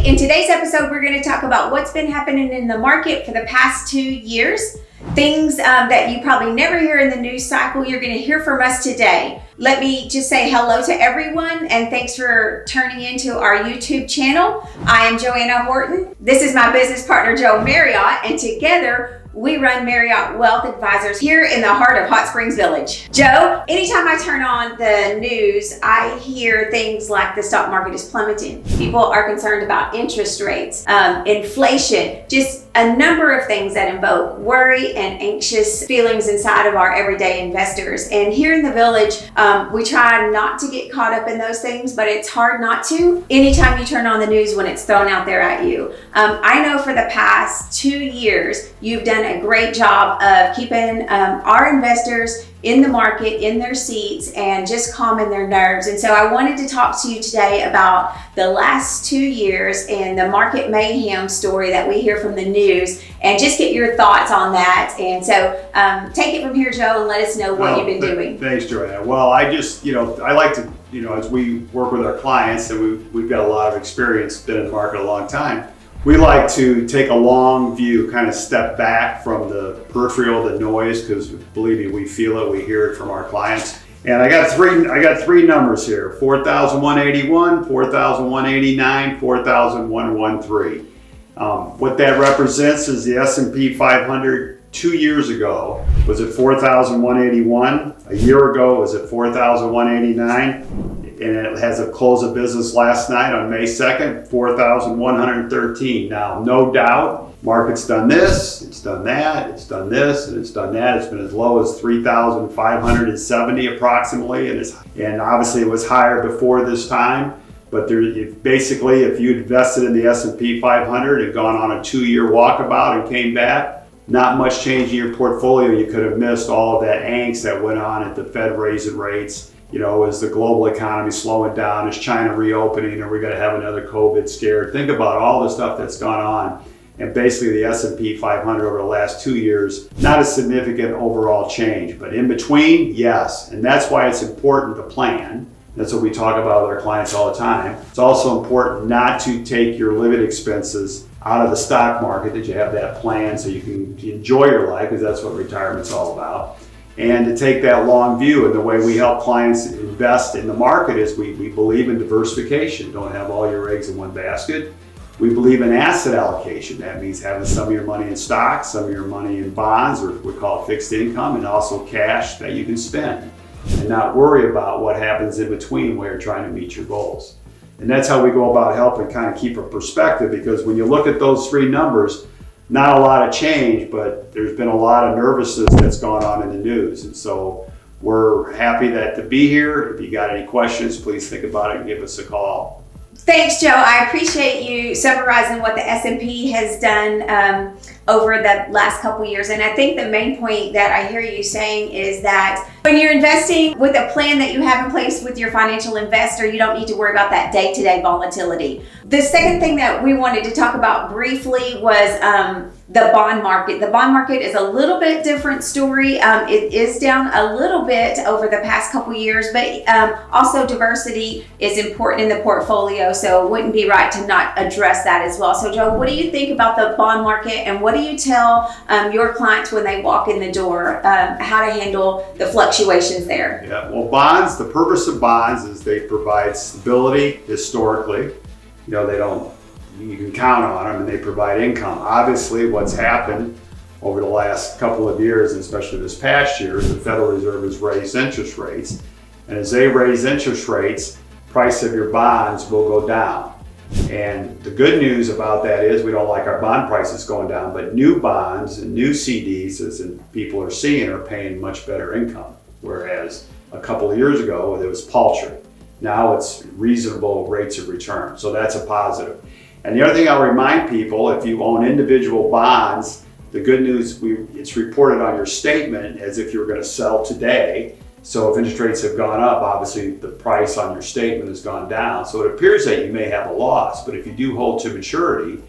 In today's episode, we're going to talk about what's been happening in the market for the past 2 years. Things that you probably never hear in the news cycle, you're going to hear from us today. Let me just say hello to everyone and thanks for turning into our YouTube channel. I am Joanna Horton. This is my business partner, Joe Marriott, and together we run Marriott Wealth Advisors here in the heart of Hot Springs Village. Joe, anytime I turn on the news, I hear things like the stock market is plummeting. People are concerned about interest rates, inflation, just a number of things that invoke worry and anxious feelings inside of our everyday investors. And here in the village, we try not to get caught up in those things, but it's hard not to anytime you turn on the news when it's thrown out there at you. I know for the past 2 years, you've done a great job of keeping our investors in the market, in their seats, and just calming their nerves. And so I wanted to talk to you today about the last 2 years and the market mayhem story that we hear from the news, and just get your thoughts on that. And so take it from here, Joe, and let us know what you've been doing. Thanks, Joanna. Well, I just, I like to, as we work with our clients, and we've got a lot of experience, been in the market a long time, we like to take a long view, kind of step back from the peripheral, the noise, because believe me, we feel it, we hear it from our clients. And I got three numbers here: 4,181, 4,189, 4,113. What that represents is the S&P 500 2 years ago was at 4,181. A year ago it was at 4,189. And it has a close of business last night on May 2nd, 4,113. Now, no doubt, market's done this, it's done that, it's done this, and it's done that. It's been as low as 3,570 approximately, and obviously it was higher before this time. But basically, if you invested in the S&P 500 and gone on a 2-year walkabout and came back, not much change in your portfolio. You could have missed all of that angst that went on at the Fed raising rates. Is the global economy slowing down? Is China reopening? Are we going to have another COVID scare? Think about all the stuff that's gone on. And basically the S&P 500 over the last 2 years, not a significant overall change, but in between, yes. And that's why it's important to plan. That's what we talk about with our clients all the time. It's also important not to take your living expenses out of the stock market, that you have that plan so you can enjoy your life, because that's what retirement's all about. And to take that long view. And the way we help clients invest in the market is we believe in diversification. Don't have all your eggs in one basket. We believe in asset allocation. That means having some of your money in stocks, some of your money in bonds, or we call it fixed income, and also cash that you can spend and not worry about what happens in between while you're trying to meet your goals. And that's how we go about helping kind of keep a perspective, because when you look at those three numbers, not a lot of change, but there's been a lot of nervousness that's gone on in the news. And so we're happy to be here. If you got any questions, please think about it and give us a call. Thanks, Joe. I appreciate you summarizing what the S&P has done over the last couple years. And I think the main point that I hear you saying is that when you're investing with a plan that you have in place with your financial investor, you don't need to worry about that day-to-day volatility. The second thing that we wanted to talk about briefly was the bond market. The bond market is a little bit different story. It is down a little bit over the past couple years, but also diversity is important in the portfolio, so it wouldn't be right to not address that as well. So Joe, what do you think about the bond market, and what do you tell your clients when they walk in the door, how to handle the fluctuations there? Yeah, well, bonds, the purpose of bonds is they provide stability historically. You can count on them, and they provide income. Obviously, what's happened over the last couple of years, and especially this past year, is the Federal Reserve has raised interest rates. And as they raise interest rates, price of your bonds will go down. And the good news about that is we don't like our bond prices going down, but new bonds and new CDs, as people are seeing, are paying much better income. Whereas a couple of years ago, it was paltry. Now it's reasonable rates of return. So that's a positive. And the other thing I'll remind people, if you own individual bonds, the good news, it's reported on your statement as if you were going to sell today. So if interest rates have gone up, obviously the price on your statement has gone down. So it appears that you may have a loss, but if you do hold to maturity,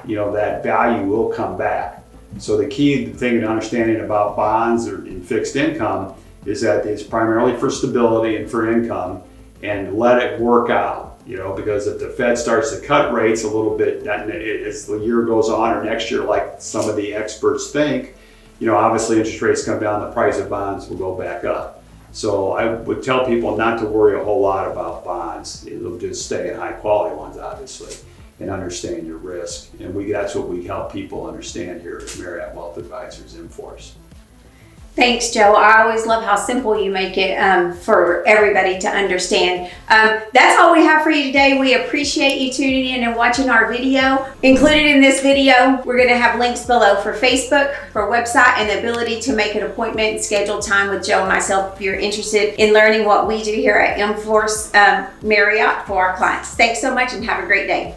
that value will come back. So the key thing in understanding about bonds or in fixed income is that it's primarily for stability and for income, and let it work out. because if the Fed starts to cut rates a little bit as the year goes on or next year, like some of the experts think, obviously interest rates come down, the price of bonds will go back up. So I would tell people not to worry a whole lot about bonds. It'll just stay in high quality ones, obviously, and understand your risk. And that's what we help people understand here at Marriott Wealth Advisors, mFORCE. Thanks, Joe. I always love how simple you make it for everybody to understand. That's all we have for you today. We appreciate you tuning in and watching our video. Included in this video, we're going to have links below for Facebook, for website, and the ability to make an appointment and schedule time with Joe and myself if you're interested in learning what we do here at mFORCE Marriott for our clients. Thanks so much and have a great day.